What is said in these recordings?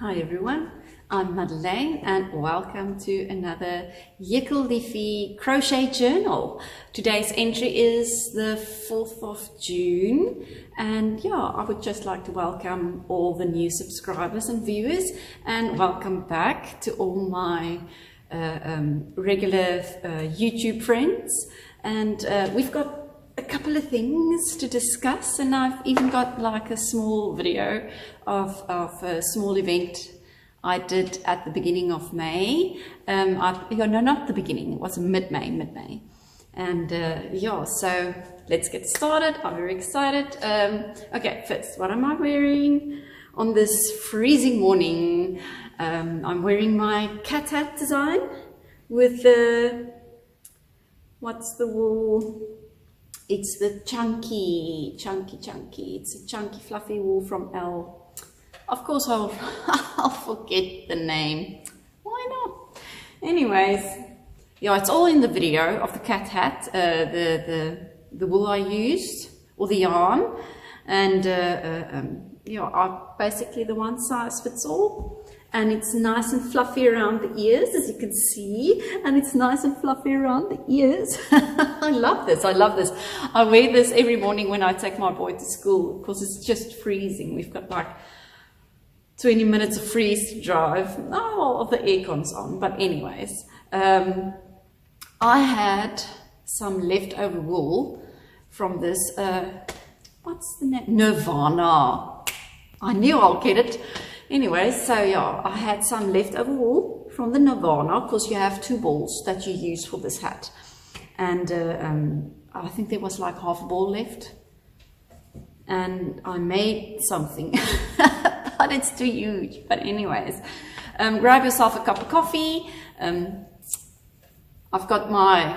Hi everyone, I'm Madeleine and welcome to another Yikkel crochet journal. Today's entry is the 4th of June and I would just like to welcome all the new subscribers and viewers and welcome back to all my regular YouTube friends. And we've got a couple of things to discuss, and I've even got like a small video of a small event I did at the beginning of May. No, not the beginning, it was mid-May. And so let's get started. I'm very excited. Okay, first, what am I wearing on this freezing morning? I'm wearing my cat hat design with the, what's the wool? It's the chunky. It's a chunky fluffy wool from L. Of course I'll forget the name. Why not? Anyways, it's all in the video of the cat hat, the wool I used, or the yarn, and basically the one size fits all. And it's nice and fluffy around the ears, as you can see, and it's nice and fluffy around the ears. I love this. I wear this every morning when I take my boy to school because it's just freezing. We've got like 20 minutes of freeze to drive. Oh, the aircon's on, but anyways, I had some leftover wool from this, what's the name? Nirvana. I knew I'll get it. Anyway, so I had some leftover wool from the Nirvana, because you have 2 balls that you use for this hat. And I think there was like half a ball left. And I made something, but it's too huge. But anyways, grab yourself a cup of coffee. I've got my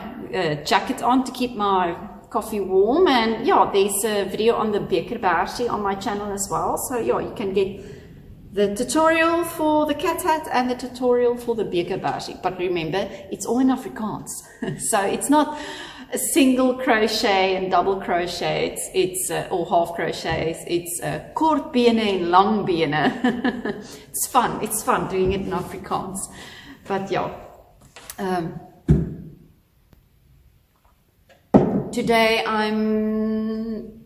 jacket on to keep my coffee warm. And there's a video on the beker-bersie on my channel as well. So you can get the tutorial for the cat hat and the tutorial for the beker-bersie. But remember, it's all in Afrikaans. So it's not a single crochet and double crochet, it's or half crochets. It's kort bene and lang bene. It's fun doing it in Afrikaans. But today I'm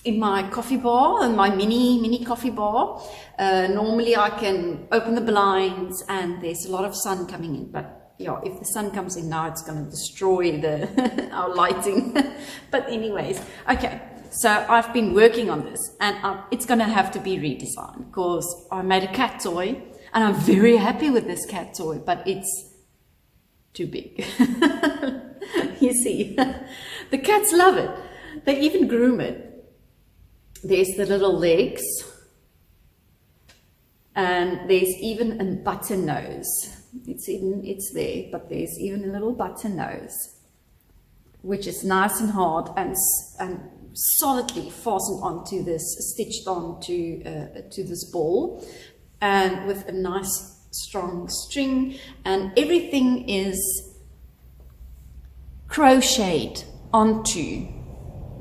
in my coffee bar, in my mini coffee bar. Normally I can open the blinds and there's a lot of sun coming in, but if the sun comes in now, it's going to destroy our lighting. But anyways, okay, so I've been working on this and it's going to have to be redesigned because I made a cat toy and I'm very happy with this cat toy, but it's too big. You see, the cats love it. They even groom it. There's the little legs, and there's even a button nose. It's there, but there's even a little button nose, which is nice and hard and solidly fastened onto this, stitched onto to this ball, and with a nice strong string, and everything is crocheted onto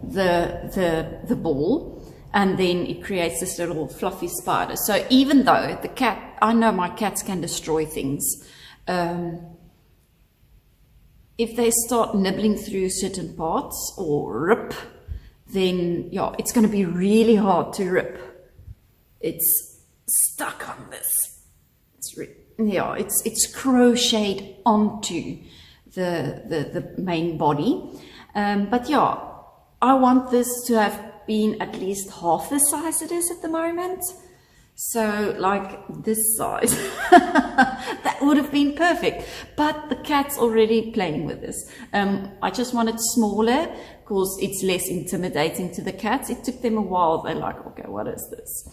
the ball. And then it creates this little fluffy spider. So even though the cat, I know my cats can destroy things. If they start nibbling through certain parts or rip, then it's going to be really hard to rip. It's stuck on this. It's crocheted onto the main body. But I want this to have been at least half the size it is at the moment. So like this size, that would have been perfect. But the cat's already playing with this. I just want it smaller because it's less intimidating to the cats. It took them a while. They're like, okay, what is this?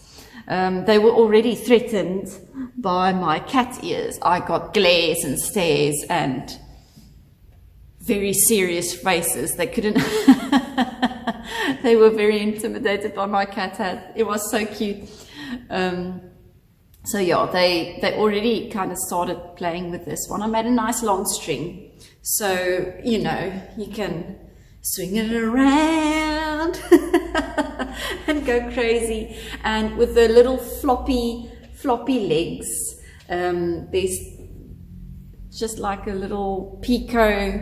They were already threatened by my cat ears. I got glares and stares and very serious faces. They couldn't they were very intimidated by my cat hat. It was so cute. So they already kind of started playing with this one. I made a nice long string, so you can swing it around and go crazy. And with the little floppy floppy legs. There's just like a little picot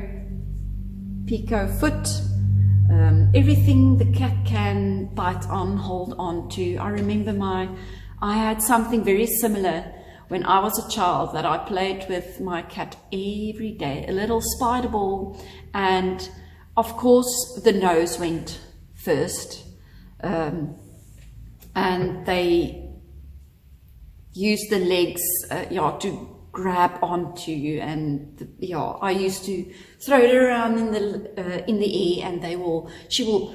foot. Everything the cat can bite on, hold on to. I remember I had something very similar when I was a child that I played with my cat every day, a little spider ball, and of course the nose went first, and they used the legs to grab onto you, and I used to throw it around in the air, and she will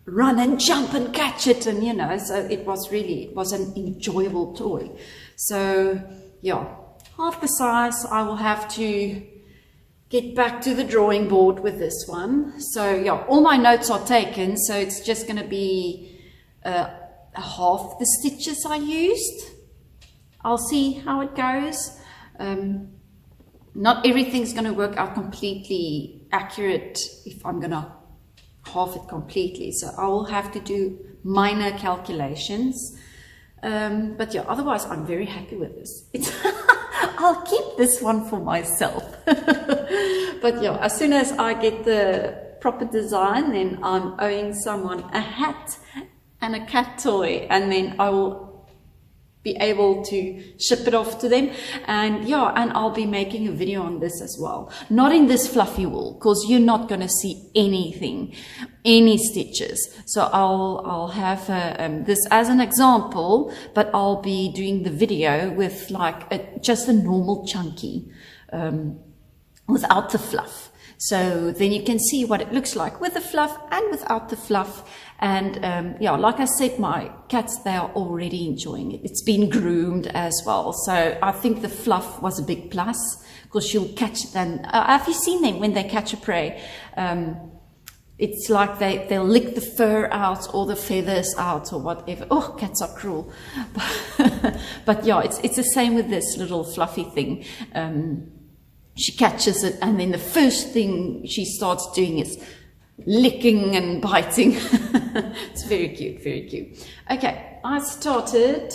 run and jump and catch it, and so it was an enjoyable toy. So half the size. I will have to get back to the drawing board with this one. So all my notes are taken, so it's just going to be half the stitches I used. I'll see how it goes. Not everything's going to work out completely accurate if I'm going to half it completely, so I will have to do minor calculations, but otherwise I'm very happy with this. I'll keep this one for myself. But as soon as I get the proper design, then I'm owing someone a hat and a cat toy, and then I will be able to ship it off to them, and I'll be making a video on this as well. Not in this fluffy wool, because you're not going to see any stitches. So I'll have this as an example, but I'll be doing the video with like just a normal chunky, without the fluff. So then you can see what it looks like with the fluff and without the fluff. And like I said, my cats, they are already enjoying it. It's been groomed as well. So I think the fluff was a big plus, because she'll catch it. And have you seen them when they catch a prey? It's like they'll lick the fur out or the feathers out or whatever. Oh, cats are cruel. But it's the same with this little fluffy thing. She catches it, and then the first thing she starts doing is licking and biting. It's very cute, very cute. Okay, I started.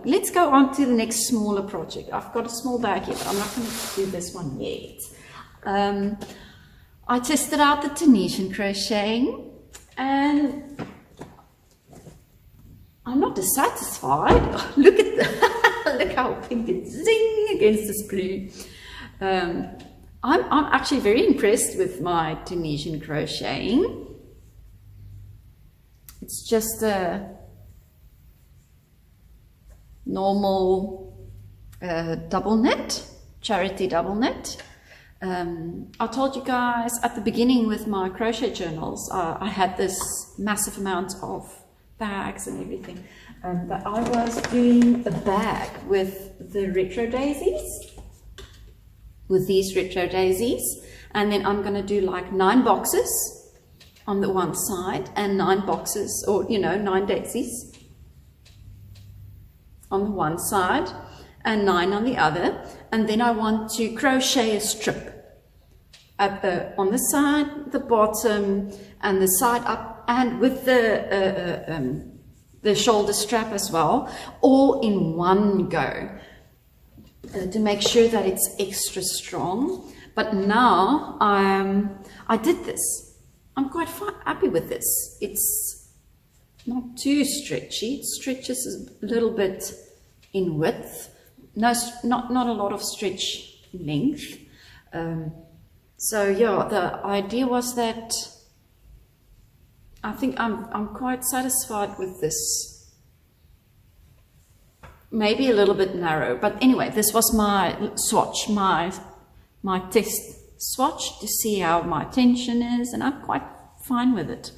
Let's go on to the next smaller project. I've got a small bag here, but I'm not going to do this one yet. I tested out the Tunisian crocheting, and I'm not dissatisfied. Look at that. Look how pink it's zing against this blue. I'm actually very impressed with my Tunisian crocheting. It's just a normal double knit, charity double knit. I told you guys at the beginning with my crochet journals, I had this massive amount of bags and everything, that I was doing a bag with the retro daisies, with these retro daisies, and then I'm going to do like 9 boxes on the one side and 9 boxes, or 9 daisies on the one side and 9 on the other, and then I want to crochet a strip on the side, the bottom, and the side up, and with the shoulder strap as well, all in one go, to make sure that it's extra strong. But now I did this. I'm quite happy with this. It's not too stretchy. It stretches a little bit in width. No, not a lot of stretch in length. So the idea was that I think I'm quite satisfied with this. Maybe a little bit narrow, but anyway, this was my swatch, my test swatch to see how my tension is, and I'm quite fine with it.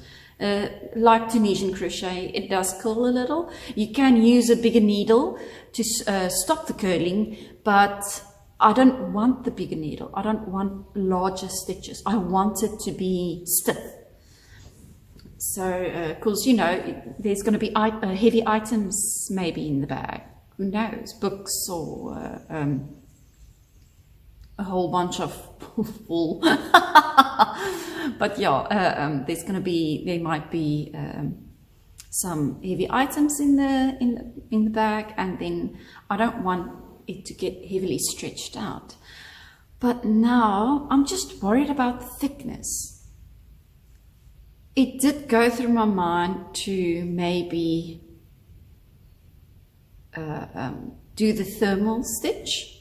Like Tunisian crochet, it does curl a little. You can use a bigger needle to stop the curling, but I don't want the bigger needle. I don't want larger stitches. I want it to be stiff. So, because there's going to be heavy items maybe in the bag. Who knows? Books or a whole bunch of wool. But there might be some heavy items in the bag, and then I don't want it to get heavily stretched out. But now I'm just worried about the thickness. It did go through my mind to maybe do the thermal stitch,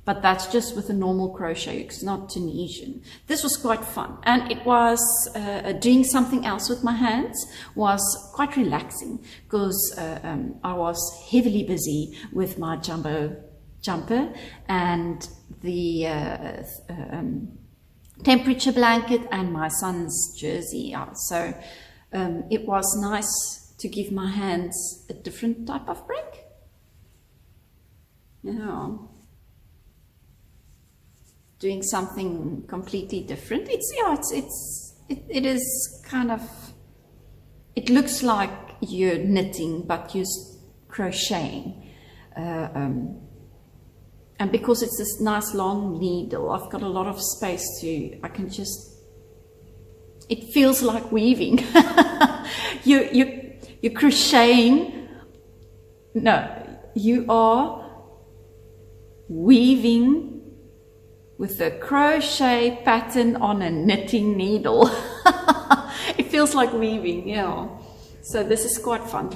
but that's just with a normal crochet. It's not Tunisian. This was quite fun, and it was doing something else with my hands was quite relaxing, because I was heavily busy with my jumbo jumper and the temperature blanket and my son's jersey out. So it was nice to give my hands a different type of break. Yeah. Doing something completely different. It is kind of, it looks like you're knitting, but you're crocheting. And because it's this nice long needle, I've got a lot of space I can just, it feels like weaving. You're crocheting. No, you are weaving with a crochet pattern on a knitting needle. It feels like weaving, yeah. So this is quite fun.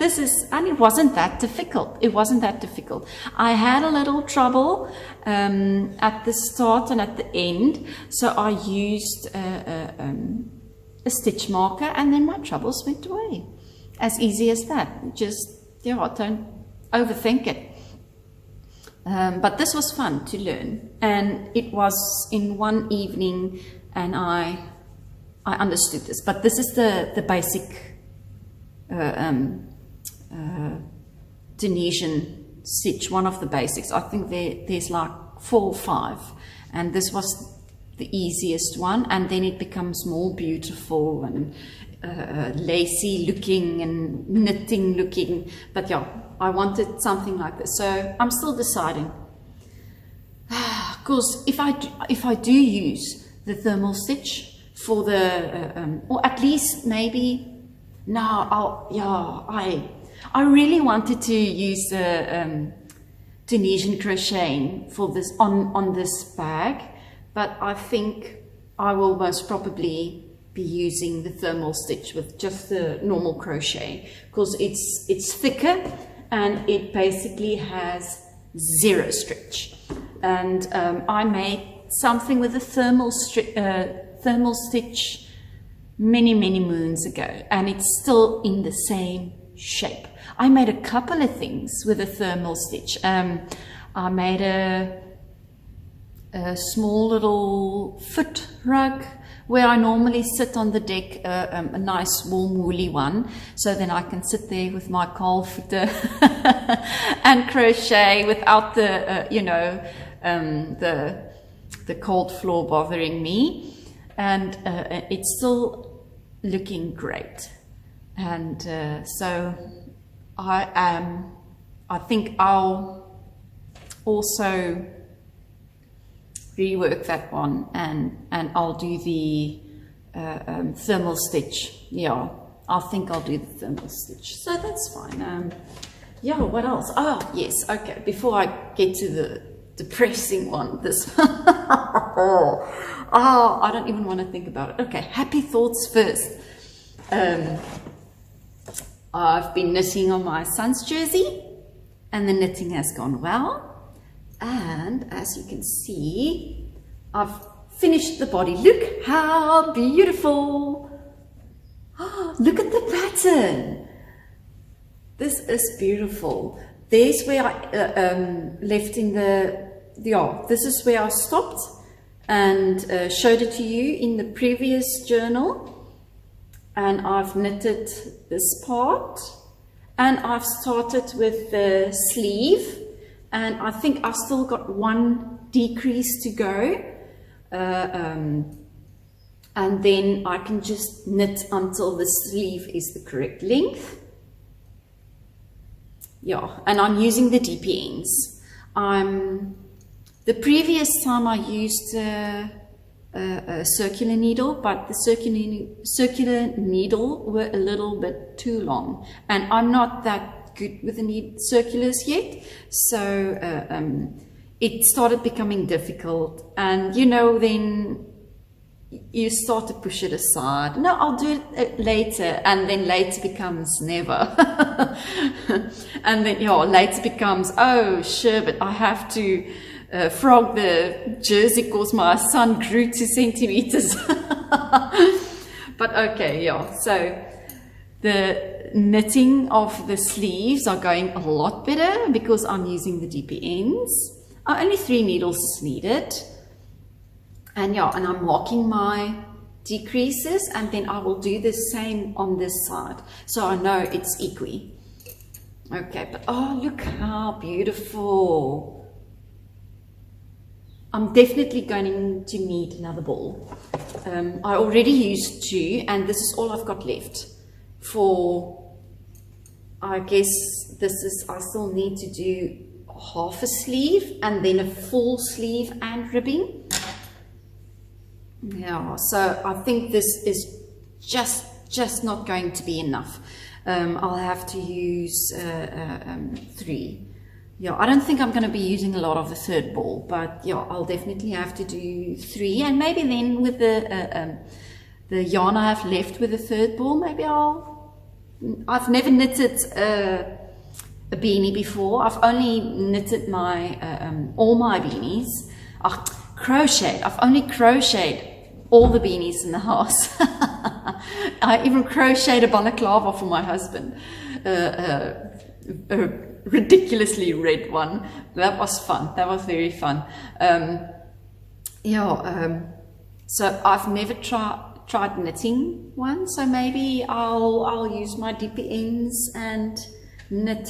And it wasn't that difficult. It wasn't that difficult. I had a little trouble at the start and at the end, so I used a stitch marker, and then my troubles went away. As easy as that. Just, yeah, don't overthink it. But this was fun to learn, and it was in one evening, and I understood this. But this is the basic Tunisian stitch, one of the basics. I think there's like 4 or 5, and this was the easiest one, and then it becomes more beautiful and lacy looking and knitting looking. But yeah, I wanted something like this, so I'm still deciding. Because if I do use the thermal stitch for the or at least maybe I really wanted to use the Tunisian crocheting for this on this bag, but I think I will most probably be using the thermal stitch with just the normal crochet, because it's thicker and it basically has 0 stretch. And I made something with a thermal stitch many moons ago, and it's still in the same shape. I made a couple of things with a thermal stitch. I made a small little foot rug where I normally sit on the deck, a nice warm woolly one, so then I can sit there with my cold footer and crochet without the the cold floor bothering me. And it's still looking great. And so I think I'll also rework that one, and I'll do the thermal stitch. Yeah, I think I'll do the thermal stitch, so that's fine. Yeah, what else? Oh yes, okay, before I get to the depressing one, this I don't even want to think about it. Okay, happy thoughts first. I've been knitting on my son's jersey, and the knitting has gone well. And as you can see, I've finished the body. Look how beautiful. Oh, look at the pattern. This is beautiful. There's where I left in this is where I stopped and showed it to you in the previous journal. And I've knitted this part, and I've started with the sleeve. And I think I've still got 1 decrease to go. And then I can just knit until the sleeve is the correct length. Yeah, and I'm using the DP ends. The previous time I used a circular needle, but the circular needle were a little bit too long, and I'm not that good with the circulars yet, so it started becoming difficult, and you know, then you start to push it aside. No, I'll do it later, and then later becomes never. And then, yeah, later becomes, oh, sure, but I have to frog the jersey because my son grew 2 centimeters. But okay, yeah, so the knitting of the sleeves are going a lot better because I'm using the deeper ends. Only 3 needles is needed. And yeah, and I'm marking my decreases, and then I will do the same on this side, so I know it's equi. Okay, but oh, look how beautiful. I'm definitely going to need another ball. I already used 2, and this is all I've got left for, I guess this is, I still need to do half a sleeve and then a full sleeve and ribbing. Yeah, so I think this is just not going to be enough. I'll have to use 3. Yeah, I don't think I'm going to be using a lot of the 3rd ball, but yeah, I'll definitely have to do 3, and maybe then with the yarn I have left with the 3rd ball, maybe I've never knitted a beanie before. I've only knitted my all my beanies. Crocheted. I've only crocheted all the beanies in the house. I even crocheted a balaclava for my husband, a ridiculously red one. That was fun. That was very fun. So I've never tried knitting one. So maybe I'll use my deeper ends and knit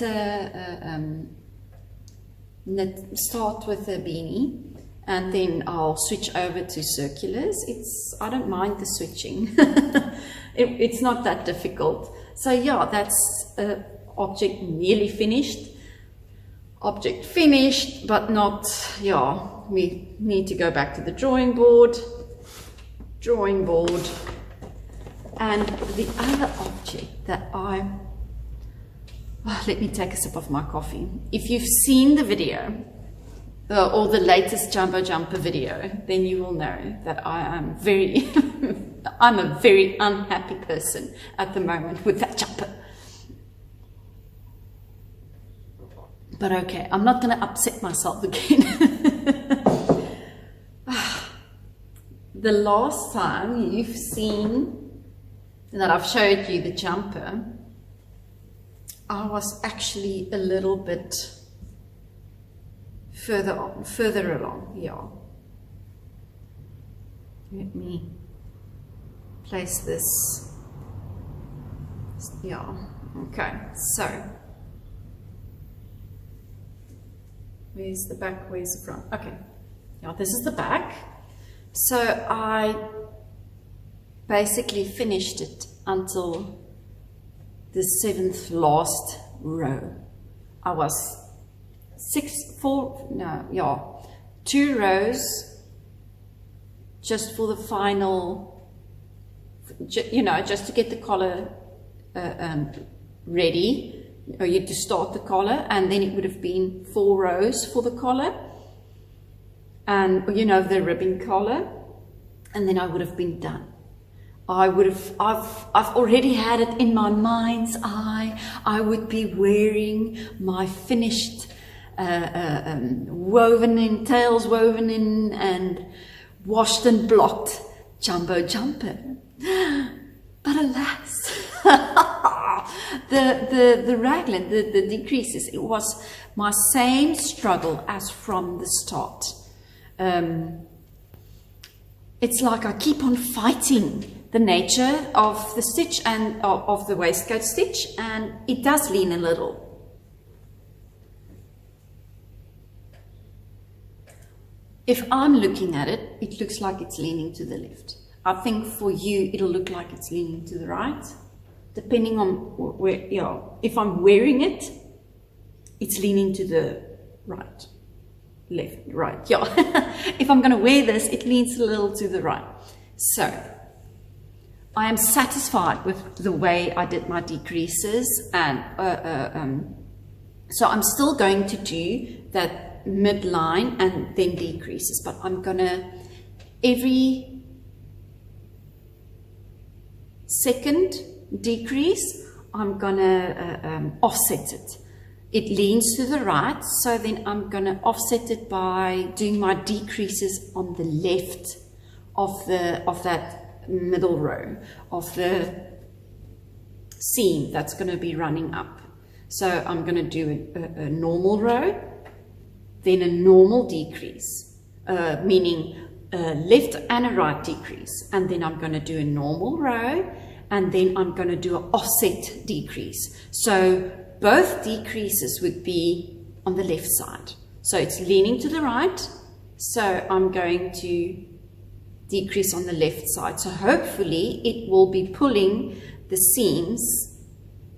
start with a beanie. And then I'll switch over to circulars. I don't mind the switching. It's not that difficult. So yeah, that's object nearly finished. Object finished, but not, yeah, we need to go back to the drawing board. And the other object that let me take a sip of my coffee. If you've seen the video, or the latest Jumbo Jumper video, then you will know that I am I'm a very unhappy person at the moment with that jumper. But okay, I'm not going to upset myself again. The last time you've seen that I've showed you the jumper, I was actually a little bit further along, yeah. Let me place this, yeah, okay, so, where's the back, where's the front? Okay, yeah, this is the back. So I basically finished it until the 7th last row. I was 2 rows just for the final, you know, just to get the collar ready, or you to start the collar, and then it would have been 4 rows for the collar, and you know, the ribbon collar, and then I would have been done. I've already had it in my mind's eye. I would be wearing my finished woven in, tails woven in and washed and blocked jumbo jumper. But alas, the raglan, the decreases, it was my same struggle as from the start. It's like I keep on fighting the nature of the stitch and of the waistcoat stitch, and it does lean a little. If I'm looking at it, it looks like it's leaning to the left. I think for you, it'll look like it's leaning to the right, depending on where, yeah, if I'm wearing it, it's leaning to the right. left, right, yeah. If I'm going to wear this, it leans a little to the right. So I am satisfied with the way I did my decreases, and so I'm still going to do that midline and then decreases, but I'm going to, every second decrease, I'm going to offset it. It leans to the right, so then I'm going to offset it by doing my decreases on the left of that middle row of the seam that's going to be running up. So I'm going to do a normal row, then a normal decrease, meaning a left and a right decrease, and then I'm going to do a normal row, and then I'm going to do an offset decrease. So both decreases would be on the left side. So it's leaning to the right, so I'm going to decrease on the left side. So hopefully it will be pulling the seams,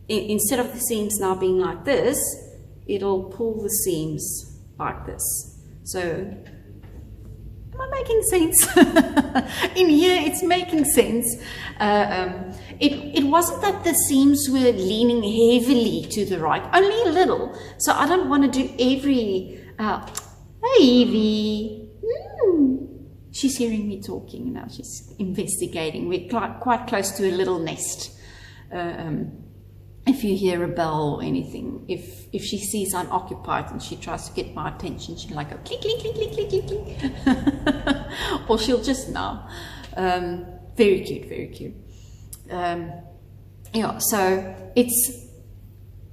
instead of the seams now being like this, it'll pull the seams like this. So am I making sense? In here it's making sense. It wasn't that the seams were leaning heavily to the right, only a little. So I don't want to do every, hey Evie, she's hearing me talking now, she's investigating. We're quite close to a little nest. If you hear a bell or anything, if she sees I'm occupied and she tries to get my attention, she'll like go click, click, click, click, click, click, click. Or she'll just now. Very cute, very cute. Yeah, so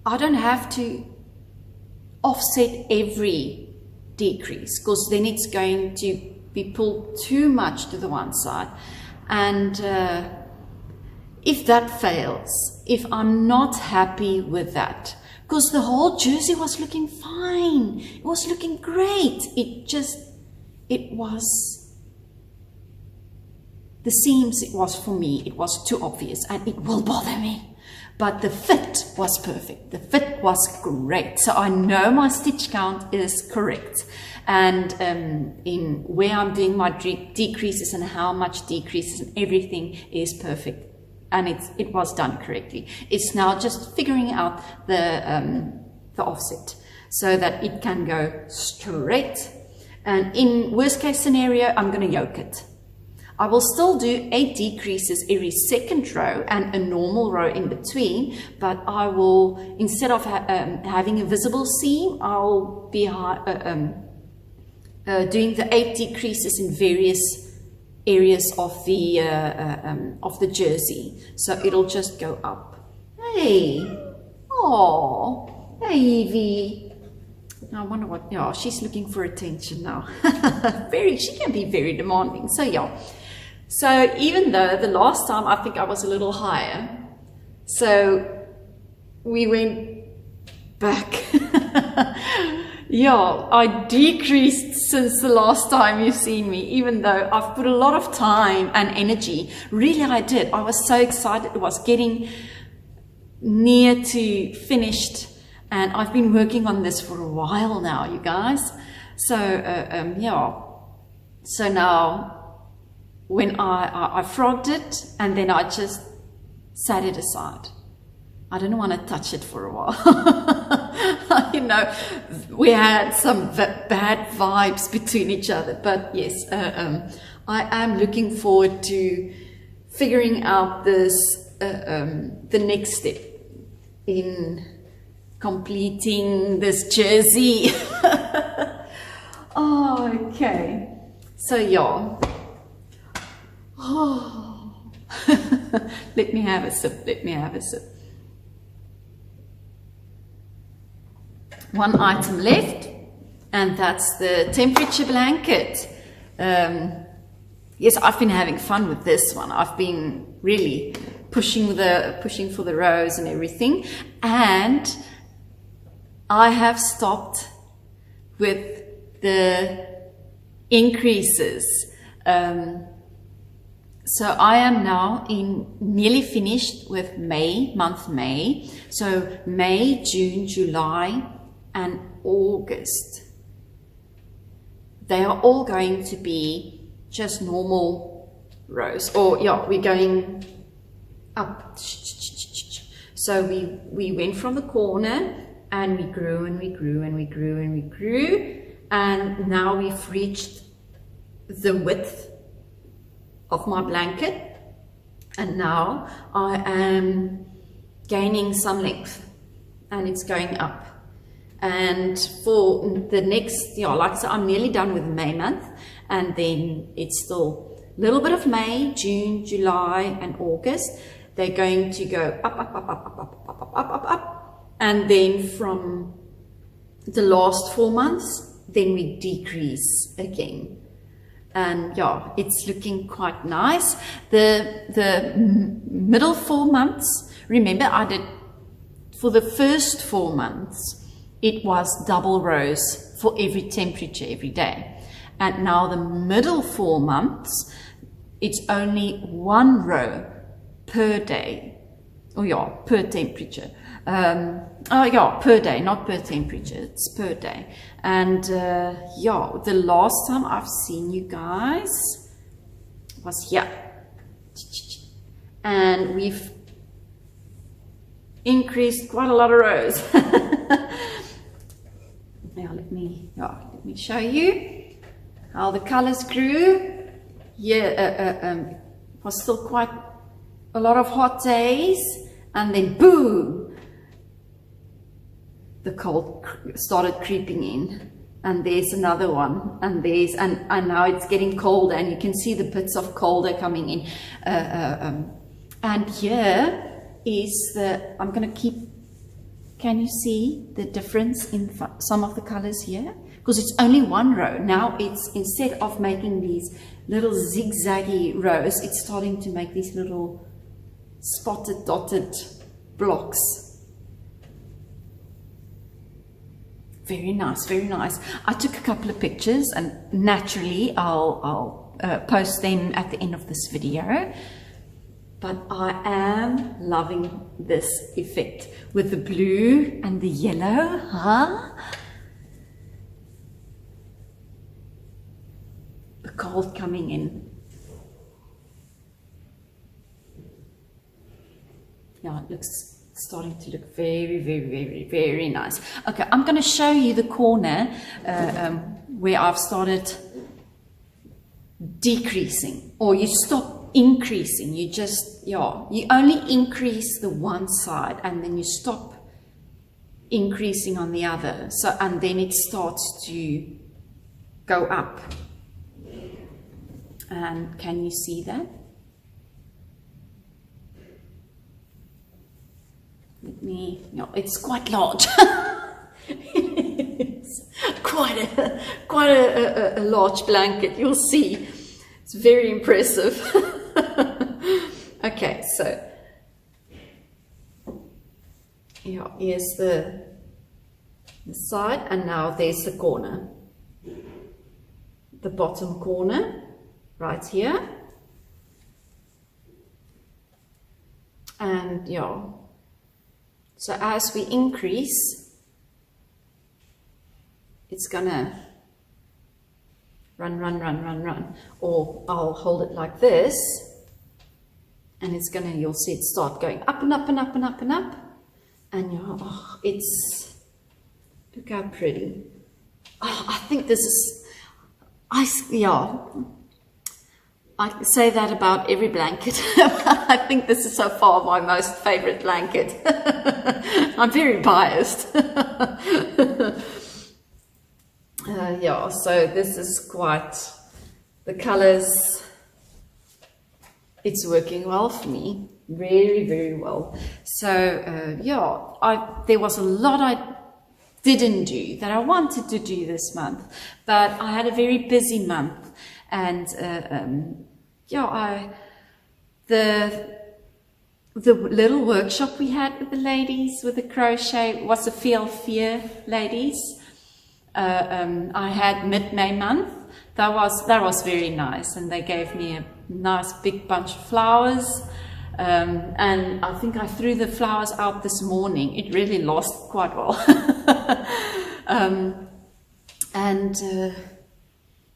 I don't have to offset every decrease, because then it's going to be pulled too much to the one side. And if that fails, if I'm not happy with that, because the whole jersey was looking fine, it was looking great, it was, the seams, it was for me, it was too obvious and it will bother me. But the fit was perfect, the fit was great. So I know my stitch count is correct. And in where I'm doing my decreases and how much decreases and everything is perfect. And it was done correctly. It's now just figuring out the offset so that it can go straight. And in worst case scenario, I'm going to yoke it. I will still do 8 decreases every second row and a normal row in between, but I will, instead of having a visible seam, I'll be doing the 8 decreases in various areas of the jersey. So it'll just go up. Hey, oh, hey Evie. I wonder what, yeah, she's looking for attention now. She can be very demanding. So yeah. So even though the last time I think I was a little higher, so we went back. Yeah, I decreased since the last time you've seen me, even though I've put a lot of time and energy. Really, I did. I was so excited. It was getting near to finished, and I've been working on this for a while now, you guys. So, yeah. So now, when I frogged it, and then I just set it aside. I didn't want to touch it for a while. You know, we had some bad vibes between each other. But yes, I am looking forward to figuring out this, the next step in completing this jersey. Oh, okay. So yeah. Oh. Let me have a sip. Let me have a sip. One item left, and that's the temperature blanket. Yes, I've been having fun with this one. I've been really pushing for the rows and everything, and I have stopped with the increases. So I am now nearly finished with month May. So May, June, July, and August. they are all going to be just normal rows, or yeah, we're going up. So we went from the corner and we grew and we grew and we grew and we grew, and now we've reached the width of my blanket, and now I am gaining some length and it's going up. And for the next, yeah, like I said, I'm nearly done with May month, and then it's still a little bit of May, June, July and August. They're going to go up, up, up, up, up, up, up, up, up, up, and then from the last 4 months, then we decrease again. And yeah, it's looking quite nice. The middle 4 months, remember I did, for the first 4 months, it was double rows for every temperature every day. And now the middle 4 months, it's only 1 row per day. Oh yeah, per temperature. Oh yeah, per day, not per temperature, it's per day. And yeah, the last time I've seen you guys was here. And we've increased quite a lot of rows. Now let me show you how the colors grew. Yeah, it was still quite a lot of hot days, and then boom, the cold started creeping in, and there's another one, and there's and now it's getting colder, and you can see the bits of colder coming in. And here is the, I'm going to keep, can you see the difference in some of the colors here? Because it's only 1 row. Now it's, instead of making these little zigzaggy rows, it's starting to make these little spotted, dotted blocks. Very nice, very nice. I took a couple of pictures, and naturally I'll post them at the end of this video. But I am loving this effect with the blue and the yellow, huh? The cold coming in. Yeah, it looks, starting to look very, very, very, very nice. Okay, I'm going to show you the corner where I've started decreasing, or you stop increasing. You just, yeah, you only increase the one side and then you stop increasing on the other. So, and then it starts to go up. And can you see that? Let me, no, it's quite large. It's quite a large blanket, you'll see. It's very impressive. Okay, so yeah, here's the side, and now there's the corner, the bottom corner right here. And yeah, so as we increase, it's gonna run, run, run, run, run. Or I'll hold it like this, and it's gonna, you'll see it start going up and up and up and up and up. And yeah, oh, it's, look how pretty. Oh, I think this is, yeah, I say that about every blanket. I think this is so far my most favorite blanket. I'm very biased. Yeah, so this is quite, the colors, it's working well for me, very, very well. So yeah, there was a lot I didn't do that I wanted to do this month, but I had a very busy month. And yeah, the little workshop we had with the ladies with the crochet was a Feel Fear ladies. I had mid-May month. That was very nice, and they gave me a nice big bunch of flowers. And I think I threw the flowers out this morning. It really lost quite well.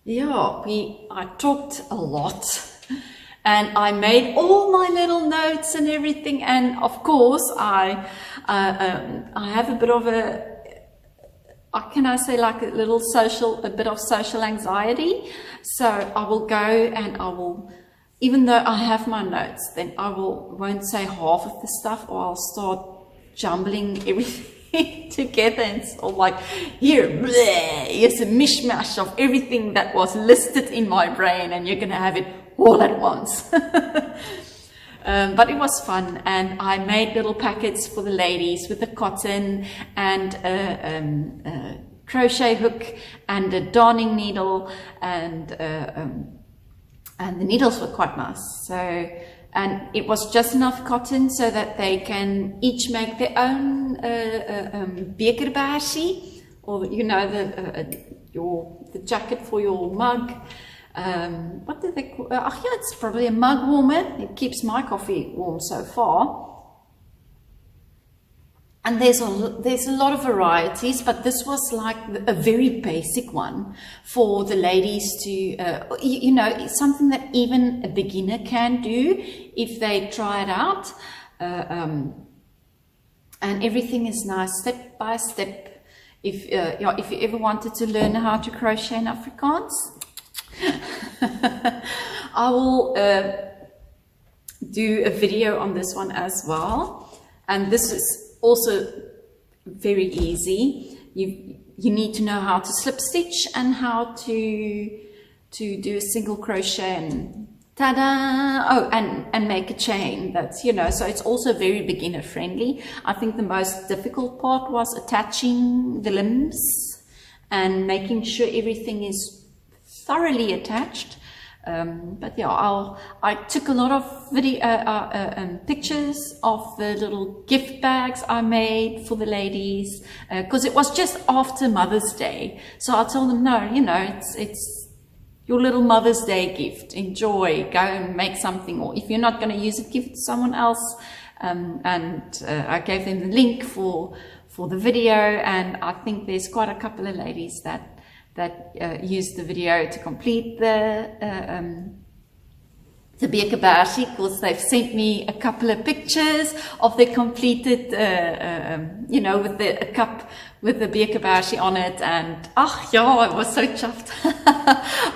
yeah, I talked a lot. And I made all my little notes and everything. And of course, I have a bit of can I say, like a bit of social anxiety. So I will go and I will, even though I have my notes, then I won't say half of the stuff, or I'll start jumbling everything together, and it's all like, here's a mishmash of everything that was listed in my brain, and you're gonna have it all at once. But it was fun, and I made little packets for the ladies with the cotton and a crochet hook and a darning needle, and the needles were quite nice. So, and it was just enough cotton so that they can each make their own beker-bersie, or you know, the jacket for your mug. What do they call? Yeah, it's probably a mug warmer. It keeps my coffee warm so far. And there's a lot of varieties, but this was like a very basic one for the ladies to, you know, something that even a beginner can do if they try it out. And everything is nice, step by step. If you ever wanted to learn how to crochet in Afrikaans, I will do a video on this one as well. And this is also very easy. You need to know how to slip stitch and how to do a single crochet and ta-da! Oh, and make a chain. That's, you know, so it's also very beginner friendly. I think the most difficult part was attaching the limbs and making sure everything is thoroughly attached. But yeah, I took a lot of pictures of the little gift bags I made for the ladies, because it was just after Mother's Day. So I told them, no, you know, it's your little Mother's Day gift. Enjoy, go and make something, or if you're not going to use it, give it to someone else. I gave them the link for the video, and I think there's quite a couple of ladies that used the video to complete the beker-bersie, because they've sent me a couple of pictures of the completed, you know, with a cup with the beker-bersie on it, and yeah, I was so chuffed.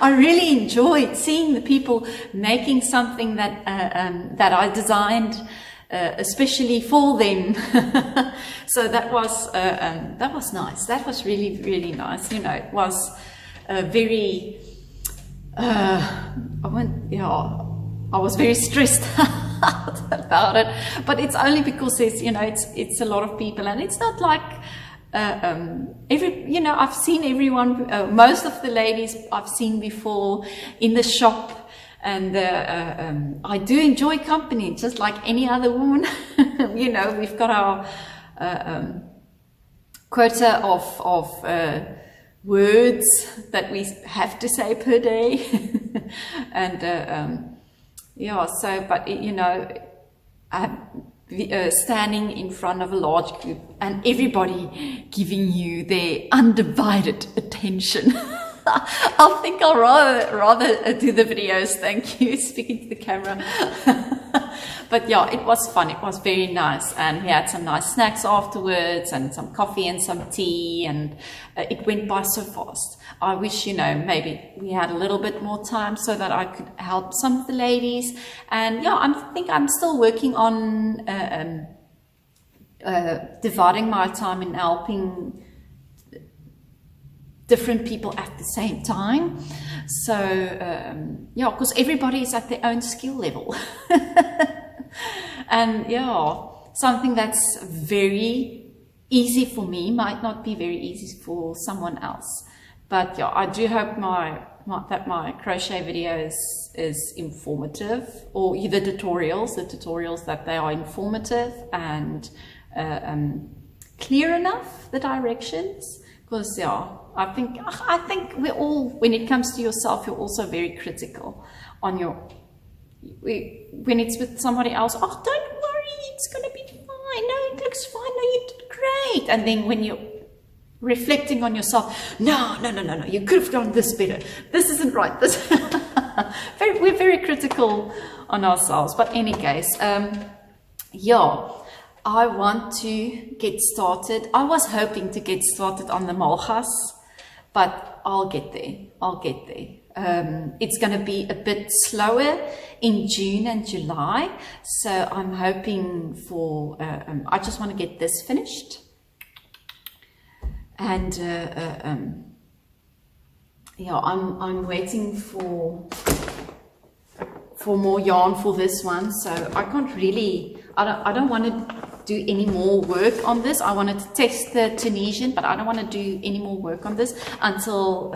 I really enjoyed seeing the people making something that that I designed especially for them. So that was nice. That was really, really nice. You know, it was very I was very stressed out about it, but it's only because there's, you know, it's a lot of people, and it's not like you know, I've seen everyone, most of the ladies I've seen before in the shop. And I do enjoy company, just like any other woman. You know, we've got our quota of words that we have to say per day. And yeah, so, but you know, standing in front of a large group and everybody giving you their undivided attention. I think I'll rather do the videos, thank you, speaking to the camera. But yeah, it was fun, it was very nice, and we had some nice snacks afterwards, and some coffee and some tea, and it went by so fast. I wish, you know, maybe we had a little bit more time so that I could help some of the ladies. And yeah, I think I'm still working on dividing my time in helping different people at the same time. So yeah, because everybody is at their own skill level. And yeah, something that's very easy for me might not be very easy for someone else. But yeah, I do hope that my crochet video is informative, or the tutorials that they are informative and clear enough, the directions. Because yeah, I think we're all, when it comes to yourself, you're also very critical on when it's with somebody else. Oh, don't worry, it's gonna be fine. No, it looks fine. No, you did great. And then when reflecting on yourself. No, you could have done this better. This isn't right. This we're very critical on ourselves. But any case, yeah, I want to get started. I was hoping to get started on the molgas, but I'll get there. I'll get there. It's going to be a bit slower in June and July, so I'm hoping for, I just want to get this finished, and yeah, I'm waiting for more yarn for this one, so I can't really, I don't want to do any more work on this. I wanted to test the Tunisian, but I don't want to do any more work on this until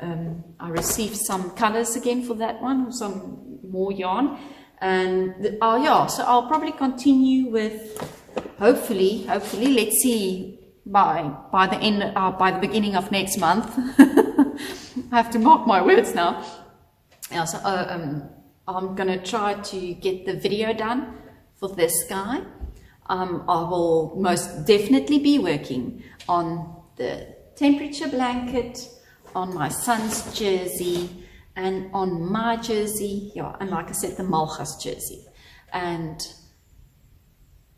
I receive some colors again for that one, some more yarn. And oh yeah, so I'll probably continue with, hopefully, let's see, by the end, by the beginning of next month. I have to mark my words now. Yeah, so I'm gonna try to get the video done for this guy. I will most definitely be working on the temperature blanket, on my son's jersey, and on my jersey, yeah, and like I said, the molgas jersey. And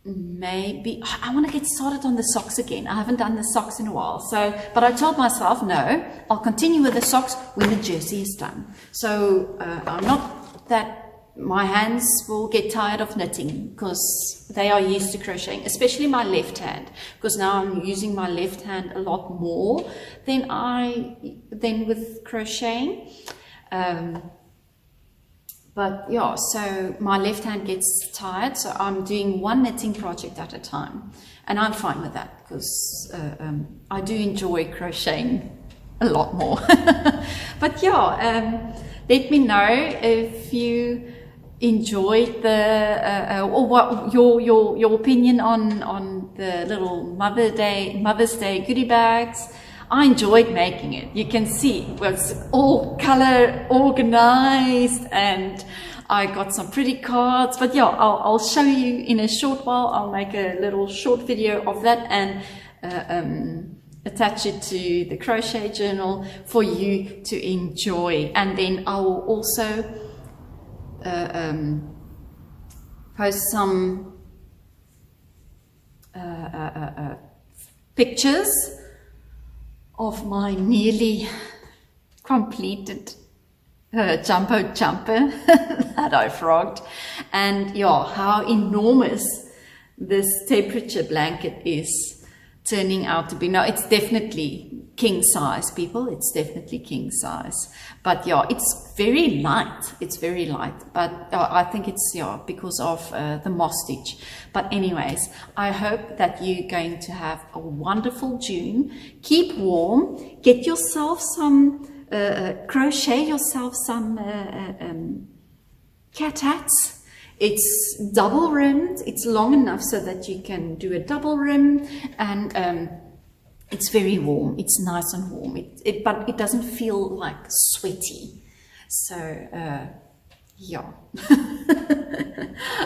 maybe I want to get started on the socks again. I haven't done the socks in a while, so, but I told myself, no, I'll continue with the socks when the jersey is done. So I'm not that, my hands will get tired of knitting because they are used to crocheting, especially my left hand, because now I'm using my left hand a lot more than with crocheting. But yeah, so my left hand gets tired, so I'm doing one knitting project at a time, and I'm fine with that because I do enjoy crocheting a lot more. But yeah, let me know if you enjoyed the or what your opinion on the little Mother's Day goodie bags. I enjoyed making it. You can see it was all color organized, and I got some pretty cards. But yeah, I'll show you in a short while. I'll make a little short video of that and attach it to the crochet journal for you to enjoy. And then I will also post some pictures of my nearly completed jumper that I frogged, and yeah, how enormous this temperature blanket is turning out to be. Now it's definitely king size, people, it's definitely king size, but yeah, it's very light, but I think it's, yeah, because of the moss stitch. But anyways, I hope that you're going to have a wonderful June. Keep warm, get yourself some crochet yourself some cat hats. It's double rimmed, it's long enough so that you can do a double rim, and it's very warm, it's nice and warm, but it doesn't feel like sweaty. So yeah.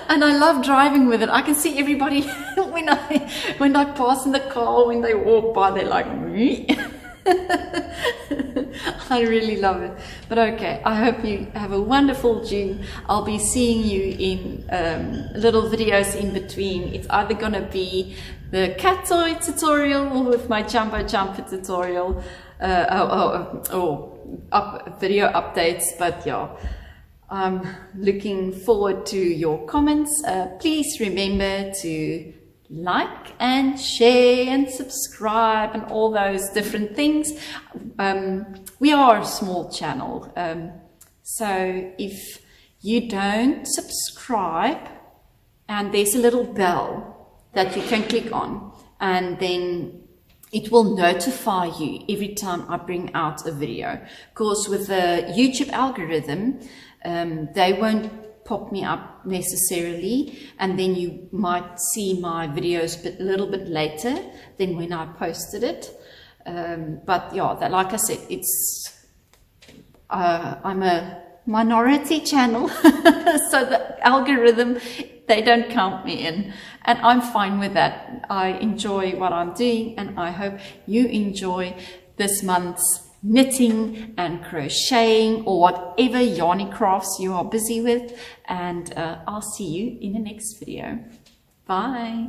And I love driving with it. I can see everybody when I pass in the car, when they walk by, they're like, me. I really love it. But okay, I hope you have a wonderful June. I'll be seeing you in little videos in between. It's either gonna be the cat toy tutorial or with my jumper tutorial, video updates. But yeah, I'm looking forward to your comments. Please remember to like and share and subscribe and all those different things. We are a small channel, so if you don't subscribe, and there's a little bell that you can click on, and then it will notify you every time I bring out a video. Because with the YouTube algorithm, they won't pop me up necessarily, and then you might see my videos a little bit later than when I posted it. But yeah, like I said, it's I'm a minority channel, so the algorithm they don't count me in, and I'm fine with that. I enjoy what I'm doing, and I hope you enjoy this month's knitting and crocheting or whatever yarny crafts you are busy with, and I'll see you in the next video. Bye.